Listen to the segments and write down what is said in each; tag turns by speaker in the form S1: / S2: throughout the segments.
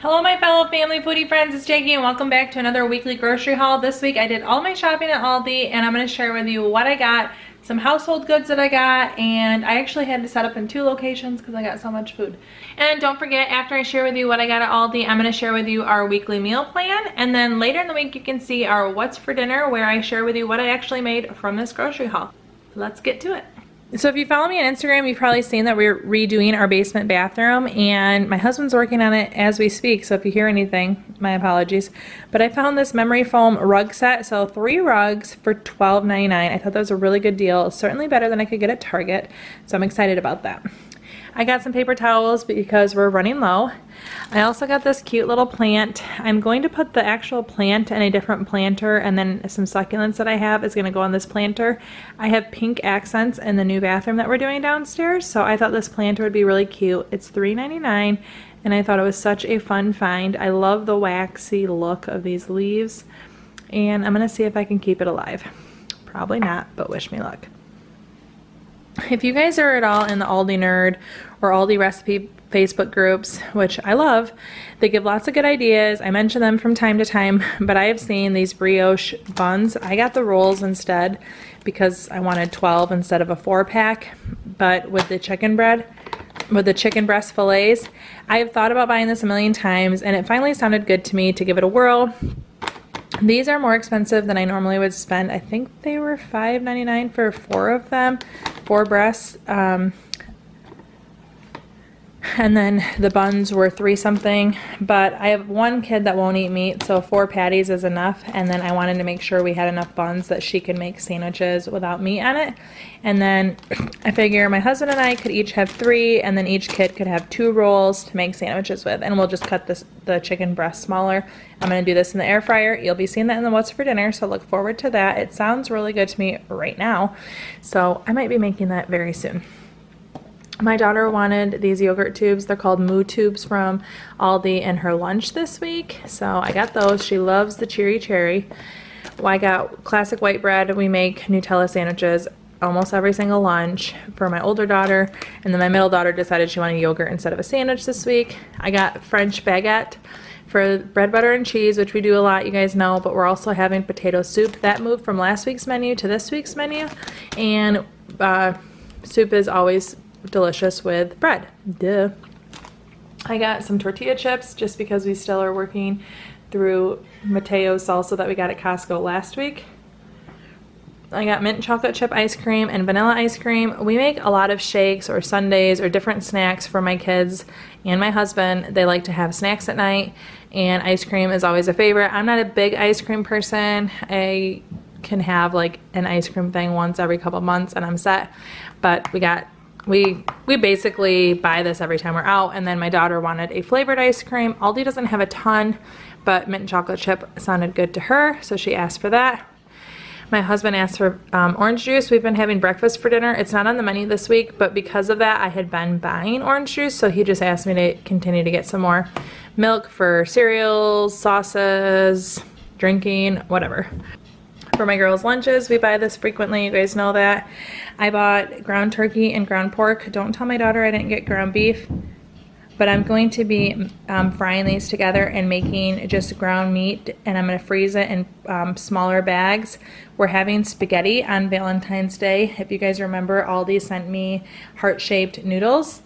S1: Hello my fellow family foodie friends, it's Jackie and welcome back to another weekly grocery haul. This week I did all my shopping at Aldi and I'm going to share with you what I got, some household goods that I got, and I actually had to set up in 2 locations because I got so much food. And don't forget, after I share with you what I got at Aldi, I'm going to share with you our weekly meal plan, and then later in the week you can see our what's for dinner where I share with you what I actually made from this grocery haul. Let's get to it. So if you follow me on Instagram, you've probably seen that we're redoing our basement bathroom, and my husband's working on it as we speak, so if you hear anything, my apologies. But I found this memory foam rug set, so 3 rugs for $12.99. I thought that was a really good deal, certainly better than I could get at Target, so I'm excited about that. I got some paper towels because we're running low. I also got this cute little plant. I'm going to put the actual plant in a different planter, and then some succulents that I have is going to go on this planter. I have pink accents in the new bathroom that we're doing downstairs, so I thought this planter would be really cute. It's $3.99, and I thought it was such a fun find. I love the waxy look of these leaves, and I'm going to see if I can keep it alive. Probably not, but wish me luck. If you guys are at all in the Aldi Nerd or Aldi Recipe Facebook groups, which I love, they give lots of good ideas. I mention them from time to time, but I have seen these brioche buns. I got the rolls instead because I wanted 12 instead of a 4-pack, but with the chicken bread, with the chicken breast fillets, I have thought about buying this a million times, and it finally sounded good to me to give it a whirl. These are more expensive than I normally would spend. I think they were $5.99 for 4 of them, 4 breasts. And then the buns were 3 something, but I have one kid that won't eat meat, so 4 patties is enough. And then I wanted to make sure we had enough buns that she could make sandwiches without meat on it. And then I figure my husband and I could each have 3, and then each kid could have 2 rolls to make sandwiches with, and we'll just cut the chicken breast smaller. I'm going to do this in the air fryer. You'll be seeing that in the what's for dinner, so look forward to that. It sounds really good to me right now, so I might be making that very soon. My daughter wanted these yogurt tubes. They're called Moo Tubes from Aldi in her lunch this week, so I got those. She loves the cheery cherry. Well, I got classic white bread. We make Nutella sandwiches almost every single lunch for my older daughter, and then my middle daughter decided she wanted yogurt instead of a sandwich this week. I got French baguette for bread, butter, and cheese, which we do a lot, you guys know, but we're also having potato soup. That moved from last week's menu to this week's menu, and soup is always delicious with bread. Duh. I got some tortilla chips just because we still are working through Mateo's salsa that we got at Costco last week. I got mint chocolate chip ice cream and vanilla ice cream. We make a lot of shakes or sundaes or different snacks for my kids and my husband. They like to have snacks at night, and ice cream is always a favorite. I'm not a big ice cream person. I can have like an ice cream thing once every couple months and I'm set, but we basically buy this every time we're out. And then my daughter wanted a flavored ice cream. Aldi doesn't have a ton, but mint chocolate chip sounded good to her, so she asked for that. My husband asked for orange juice. We've been having breakfast for dinner. It's not on the menu this week, but because of that, I had been buying orange juice, so he just asked me to continue to get some more milk for cereals, sauces, drinking, whatever. For my girls' lunches, we buy this frequently. You guys know that. I bought ground turkey and ground pork. Don't tell my daughter I didn't get ground beef, but I'm going to be frying these together and making just ground meat, and I'm going to freeze it in smaller bags. We're having spaghetti on Valentine's Day. If you guys remember, Aldi sent me heart-shaped noodles.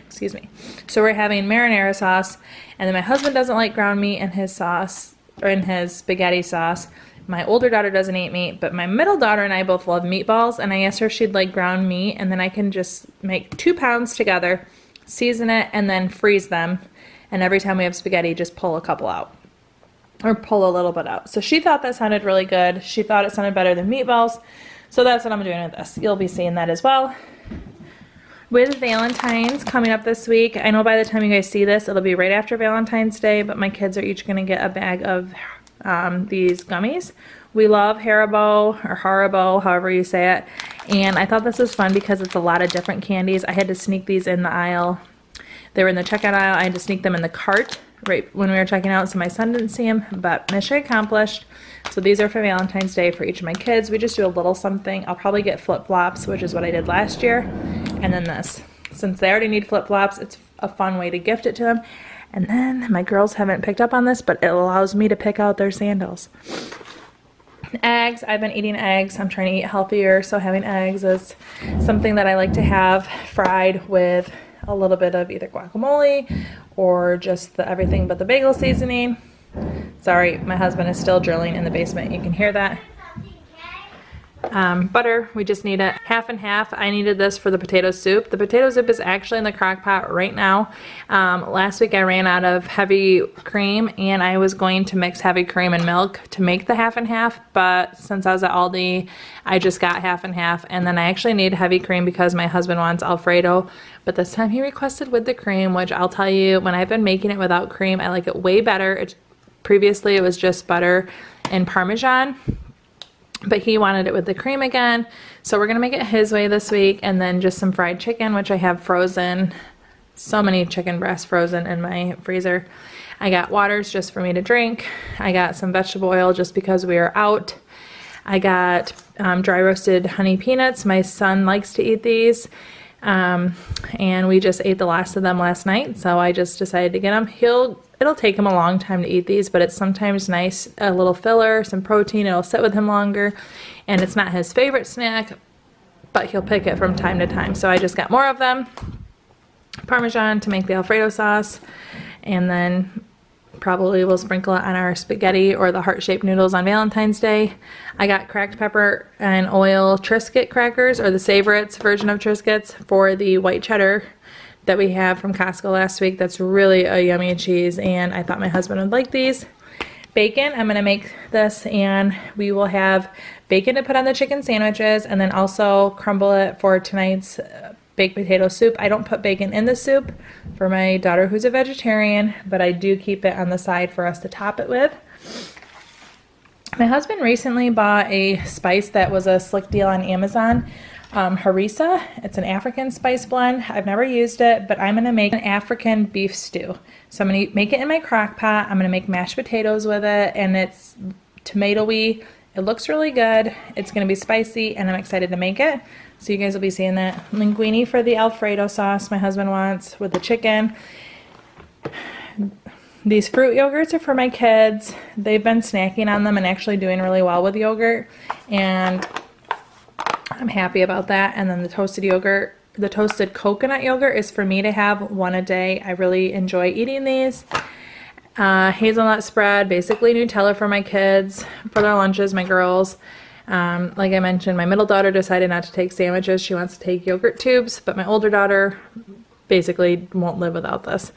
S1: Excuse me. So we're having marinara sauce, and then my husband doesn't like ground meat in his sauce, or in his spaghetti sauce. My older daughter doesn't eat meat, but my middle daughter and I both love meatballs, and I asked her if she'd like ground meat, and then I can just make 2 pounds together, season it, and then freeze them, and every time we have spaghetti, just pull a couple out, or pull a little bit out. So she thought that sounded really good. She thought it sounded better than meatballs, so that's what I'm doing with this. You'll be seeing that as well. With Valentine's coming up this week, I know by the time you guys see this, it'll be right after Valentine's Day, but my kids are each going to get a bag of these gummies. We love Haribo, or Haribo, however you say it, and I thought this was fun because it's a lot of different candies. I had to sneak these in the aisle. They were in the checkout aisle. I had to sneak them in the cart right when we were checking out, so my son didn't see them, but mission accomplished. So these are for Valentine's Day for each of my kids. We just do a little something. I'll probably get flip-flops, which is what I did last year, and then this. Since they already need flip-flops, it's a fun way to gift it to them. And then my girls haven't picked up on this, but it allows me to pick out their sandals. Eggs, I've been eating eggs. I'm trying to eat healthier, so having eggs is something that I like to have fried with a little bit of either guacamole or just the everything but the bagel seasoning. Sorry, my husband is still drilling in the basement. You can hear that. Butter, we just need it half and half. I needed this for the potato soup. The potato soup is actually in the crock pot right now. Last week I ran out of heavy cream and I was going to mix heavy cream and milk to make the half and half, but since I was at Aldi, I just got half and half, and then I actually need heavy cream because my husband wants Alfredo, but this time he requested with the cream, which I'll tell you, when I've been making it without cream, I like it way better. Previously it was just butter and Parmesan, but he wanted it with the cream again, so we're gonna make it his way this week. And then just some fried chicken, which I have frozen. So many chicken breasts frozen in my freezer. I got waters just for me to drink. I got some vegetable oil just because we are out. I got dry roasted honey peanuts. My son likes to eat these, and we just ate the last of them last night, so I just decided to get them. It'll take him a long time to eat these, but it's sometimes nice, a little filler, some protein. It'll sit with him longer, and it's not his favorite snack, but he'll pick it from time to time. So I just got more of them. Parmesan to make the Alfredo sauce, and then probably we'll sprinkle it on our spaghetti or the heart-shaped noodles on Valentine's Day. I got cracked pepper and oil Triscuit crackers, or the Savorites version of Triscuits, for the white cheddar that we have from Costco last week. That's really a yummy cheese, and I thought my husband would like these. Bacon, I'm gonna make this, and we will have bacon to put on the chicken sandwiches, and then also crumble it for tonight's baked potato soup. I don't put bacon in the soup for my daughter who's a vegetarian, but I do keep it on the side for us to top it with. My husband recently bought a spice that was a slick deal on Amazon. Harissa. It's an African spice blend. I've never used it, but I'm gonna make an African beef stew. So I'm gonna make it in my crock pot. I'm gonna make mashed potatoes with it, and it's tomatoey. It looks really good. It's gonna be spicy, and I'm excited to make it. So you guys will be seeing that. Linguine for the Alfredo sauce my husband wants with the chicken. These fruit yogurts are for my kids. They've been snacking on them and actually doing really well with yogurt, and I'm happy about that. And then the toasted yogurt, the toasted coconut yogurt, is for me to have one a day. I really enjoy eating these. Hazelnut spread, basically Nutella for my kids, for their lunches, my girls. Like I mentioned, my middle daughter decided not to take sandwiches. She wants to take yogurt tubes, but my older daughter basically won't live without this.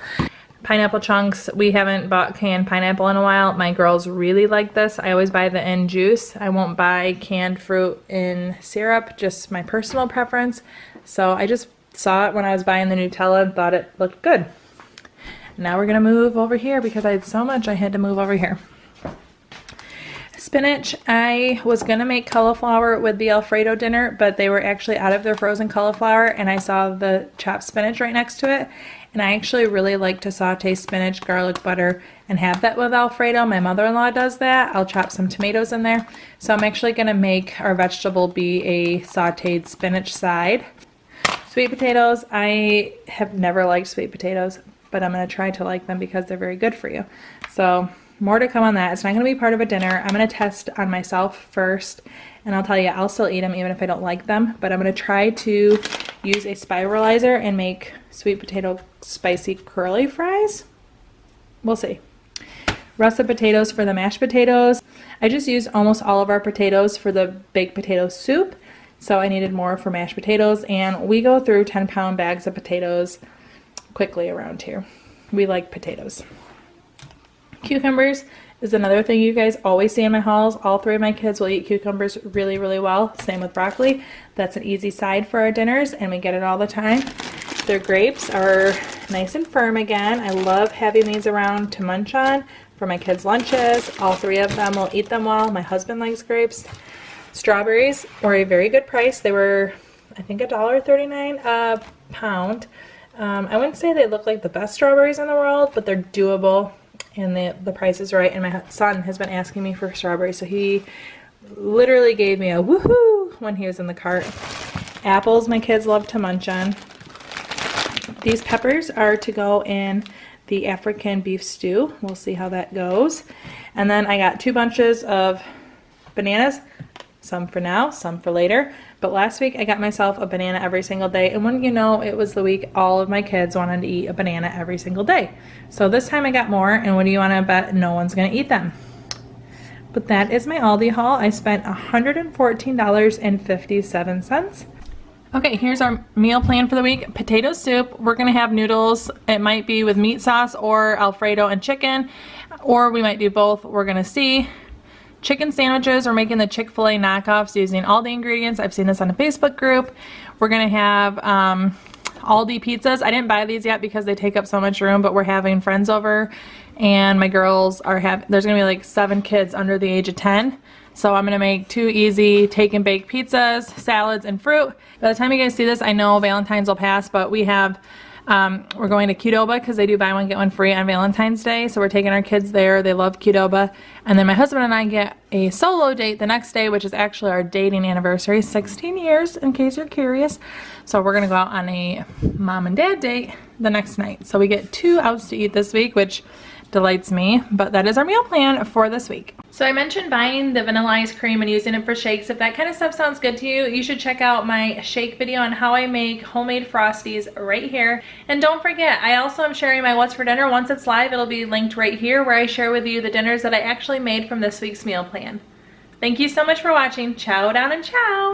S1: Pineapple chunks. We haven't bought canned pineapple in a while. My girls really like this. I always buy the in juice. I won't buy canned fruit in syrup, just my personal preference. So I just saw it when I was buying the Nutella and thought it looked good. Now we're gonna move over here because I had so much I had to move over here. Spinach. I was gonna make cauliflower with the Alfredo dinner, but they were actually out of their frozen cauliflower, and I saw the chopped spinach right next to it. And I actually really like to saute spinach, garlic butter, and have that with Alfredo. My mother-in-law does that. I'll chop some tomatoes in there. So I'm actually gonna make our vegetable be a sauteed spinach side. Sweet potatoes. I have never liked sweet potatoes, but I'm gonna try to like them because they're very good for you. So more to come on that. It's not gonna be part of a dinner. I'm gonna test on myself first, and I'll tell you, I'll still eat them even if I don't like them, but I'm gonna try to use a spiralizer and make sweet potato spicy curly fries. We'll see. Russet potatoes for the mashed potatoes. I just used almost all of our potatoes for the baked potato soup, so I needed more for mashed potatoes, and we go through 10-pound bags of potatoes quickly around here. We like potatoes. Cucumbers is another thing you guys always see in my hauls. All three of my kids will eat cucumbers really, really well. Same with broccoli. That's an easy side for our dinners, and we get it all the time. Their grapes are nice and firm again. I love having these around to munch on for my kids' lunches. All three of them will eat them well. My husband likes grapes. Strawberries were a very good price. They were, I think, $1.39 a pound. I wouldn't say they look like the best strawberries in the world, but they're doable, and the price is right. And my son has been asking me for strawberries, so he literally gave me a woohoo when he was in the cart. Apples my kids love to munch on. These peppers are to go in the African beef stew. We'll see how that goes. And then I got 2 bunches of bananas, some for now, some for later. But last week I got myself a banana every single day, and wouldn't you know, it was the week all of my kids wanted to eat a banana every single day. So this time I got more, and what do you want to bet? No one's gonna eat them. But that is my Aldi haul. I spent $114.57. Okay, here's our meal plan for the week. Potato soup. We're gonna have noodles. It might be with meat sauce or Alfredo and chicken, or we might do both. We're gonna see. Chicken sandwiches. We're making the Chick-fil-A knockoffs using Aldi ingredients. I've seen this on a Facebook group. We're gonna have Aldi pizzas. I didn't buy these yet because they take up so much room, but we're having friends over, and my girls are there's gonna be like 7 kids under the age of 10. So I'm gonna make 2 easy take and bake pizzas, salads, and fruit. By the time you guys see this, I know Valentine's will pass, but we have, we're going to Qdoba because they do buy one get one free on Valentine's Day. So we're taking our kids there. They love Qdoba. And then my husband and I get a solo date the next day, which is actually our dating anniversary, 16 years in case you're curious. So we're gonna go out on a mom and dad date the next night. So we get 2 outs to eat this week, which delights me, but that is our meal plan for this week. So I mentioned buying the vanilla ice cream and using it for shakes. If that kind of stuff sounds good to you, you should check out my shake video on how I make homemade Frosties right here. And don't forget, I also am sharing my What's for Dinner. Once it's live, it'll be linked right here where I share with you the dinners that I actually made from this week's meal plan. Thank you so much for watching. Ciao down and ciao!